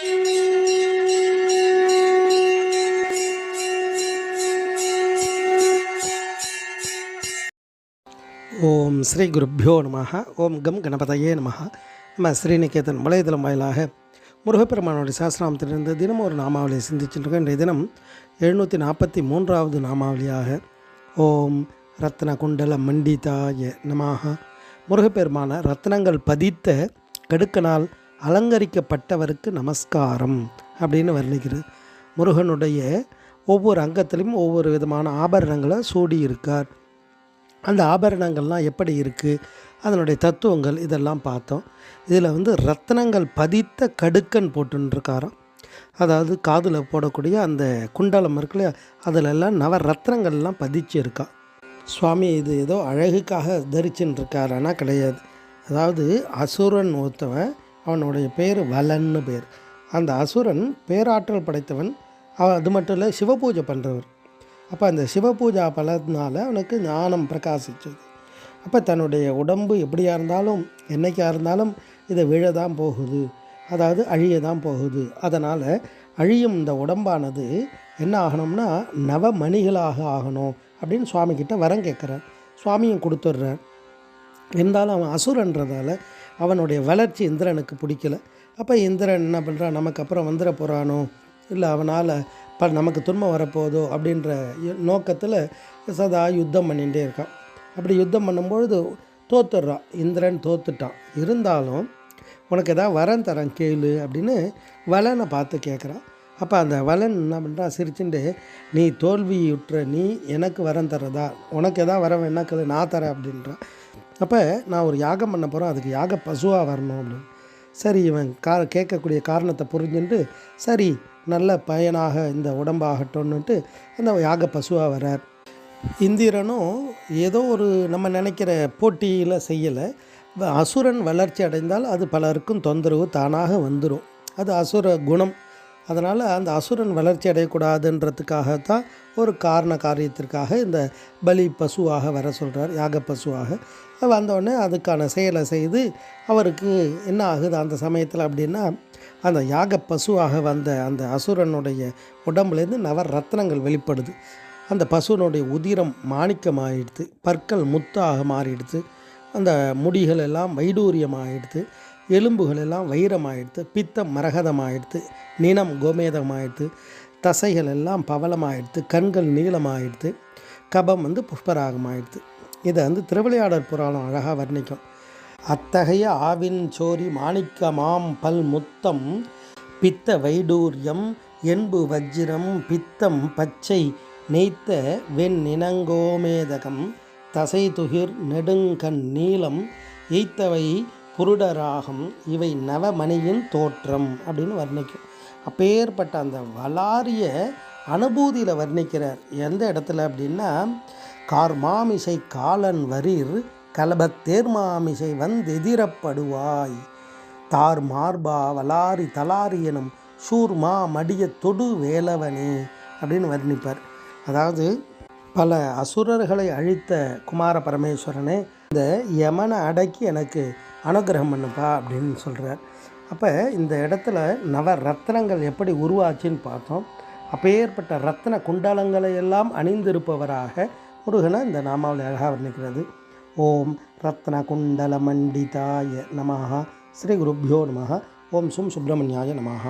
ஓம் ஸ்ரீ குருப்பியோ நமஹ. ஓம் கம் கணபதையே நமஹ. நம்ம ஸ்ரீநிகேதன் வலைதளம் வாயிலாக முருகப்பெருமானுடைய சாஸ்திராமத்திலிருந்து தினமும் ஒரு நாமாவளியை சிந்திச்சுருக்கோம். இன்றைய தினம் 743வது நாமாவளியாக ஓம் ரத்ன குண்டல மண்டிதாய நமஹ. முருகப்பெருமான ரத்னங்கள் பதித்த கடுக்கனால் அலங்கரிக்கப்பட்டவருக்கு நமஸ்காரம் அப்படின்னு வர்ணிக்கிறது. முருகனுடைய ஒவ்வொரு அங்கத்திலும் ஒவ்வொரு விதமான ஆபரணங்களை சூடி இருக்கார். அந்த ஆபரணங்கள்லாம் எப்படி இருக்குது, அதனுடைய தத்துவங்கள் இதெல்லாம் பார்த்தோம். இதில் ரத்னங்கள் பதித்த கடுக்கன் போட்டுருக்காராம். அதாவது காதில் போடக்கூடிய அந்த குண்டலம் இருக்குல்லையா, அதிலெல்லாம் நவரத்னங்கள்லாம் பதிச்சு இருக்கா. சுவாமி இது ஏதோ அழகுக்காக தரிச்சுன்னு இருக்காரானா கிடையாது. அதாவது அசுரன் ஒருத்தவன், அவனுடைய பேர் வலன்னு பேர். அந்த அசுரன் பேராற்றல் படைத்தவன். அது மட்டும் இல்லை, சிவபூஜை பண்ணுறவர். அப்போ அந்த சிவபூஜா பலத்தினால அவனுக்கு ஞானம் பிரகாசிச்சது. அப்போ தன்னுடைய உடம்பு எப்படியா இருந்தாலும் என்றைக்காக இருந்தாலும் இதை விழ தான் போகுது, அதாவது அழிய தான் போகுது. அதனால் அழியும் இந்த உடம்பானது என்ன ஆகணும்னா நவமணிகளாக ஆகணும் அப்படின்னு சுவாமிக்கிட்ட வரம் கேட்குறார். சுவாமியும் கொடுத்துட்றார். இருந்தாலும் அவன் அசுரன்றதால் அவனுடைய வளர்ச்சி இந்திரனுக்கு பிடிக்கல. அப்போ இந்திரன் என்ன பண்ணுறான், நமக்கு அப்புறம் வந்துட போகிறானோ, இல்லை அவனால் நமக்கு துன்பம் வரப்போதோ அப்படின்ற நோக்கத்தில் சதா யுத்தம் பண்ணிகிட்டே இருக்கான். அப்படி யுத்தம் பண்ணும்பொழுது தோத்துடுறான். இந்திரன் தோத்துட்டான். இருந்தாலும் உனக்கு எதாவது வரம் தரேன் கேளு அப்படின்னு வலனை பார்த்து கேட்குறான். அப்போ அந்த வலன் என்ன பண்ணுறான், சிரிச்சுட்டு, நீ தோல்வியுற்ற நீ எனக்கு வரம் தரதா, உனக்கு எதாவது வரம் வேணா கேளு, நான் தரேன் அப்படின்றான். அப்போ நான் ஒரு யாகம் பண்ண போகிறேன், அதுக்கு யாக பசுவாக வரணும் அப்படின்னு. சரி, இவன் கேட்கக்கூடிய காரணத்தை புரிஞ்சுட்டு, சரி நல்ல பயனாக இந்த உடம்பாகட்டும்னுட்டு அந்த யாக பசுவாக வரார். இந்திரனும் ஏதோ ஒரு நம்ம நினைக்கிற போட்டியில் செய்யலை. அசுரன் வளர்ச்சி அடைந்தால் அது பலருக்கும் தொந்தரவு தானாக வந்துடும். அது அசுர குணம். அதனால் அந்த அசுரன் வளர்ச்சி அடையக்கூடாதுன்றதுக்காகத்தான் ஒரு காரியத்திற்காக இந்த பலி பசுவாக வர சொல்கிறார், யாக பசுவாக. வந்தோடனே அதுக்கான செயலை செய்து அவருக்கு என்ன ஆகுது அந்த சமயத்தில் அப்படின்னா, அந்த யாக பசுவாக வந்த அந்த அசுரனுடைய உடம்புலேருந்து நவரத்னங்கள் வெளிப்படுது. அந்த பசுவனுடைய உதிரம் மாணிக்கமாகிடுது, பற்கள் முத்தாக மாறிடுது, அந்த முடிகள் எல்லாம் வைடூரியமாகிடுது, எலும்புகள் எல்லாம் வைரமாகிடுது, பித்தம் மரகதமாகிடுது, நினம் கோமேதமாகிடுது, தசைகள் எல்லாம் பவளமாகிடுது, கண்கள் நீளமாகிடுது, கபம் புஷ்பராகமாகிடுது. இதை திருவிளையாடற் புராணம் அழகாக வர்ணிக்கும். அத்தகைய ஆவின் சோரி மாணிக்கமாம் பல் முத்தம் பித்த வைடூரியம் என்பு வஜ்ரம் பித்தம் பச்சை நெய்த்த வெண் நினங்கோமேதகம் தசை துகிர் நெடுங்கண் நீளம் எய்த்தவை புருடராகம் இவை நவமணியின் தோற்றம் அப்படின்னு வர்ணிக்கும். அப்பேற்பட்ட அந்த வளாரிய அனுபூதியில் வர்ணிக்கிறார். எந்த இடத்துல அப்படின்னா, கார்மாமிசை காலன் வரீர் கலபத்தேர்மாமிசை எதிரப்படுவாய் தார் மார்பா வலாரி தலாரி எனும் சூர்மா மடிய தொடு வேலவனே அப்படின்னு வர்ணிப்பார். அதாவது பல அசுரர்களை அழித்த குமார பரமேஸ்வரனே, இந்த யமனை அடக்கி எனக்கு அனுகிரகம் பண்ணுப்பா அப்படின்னு சொல்கிறார். அப்போ இந்த இடத்துல நவரத்னங்கள் எப்படி உருவாச்சின்னு பார்த்தோம். அப்பேற்பட்ட ரத்ன குண்டலங்களை எல்லாம் அணிந்திருப்பவராக முருகனை இந்த நாமாவளி அழகாக வர்ணிக்கிறது. ஓம் ரத்ன குண்டல மண்டிதாய நமஹ. ஸ்ரீ குருப்பியோ நமஹ. ஓம் சும் சுப்பிரமணியாய நமஹ.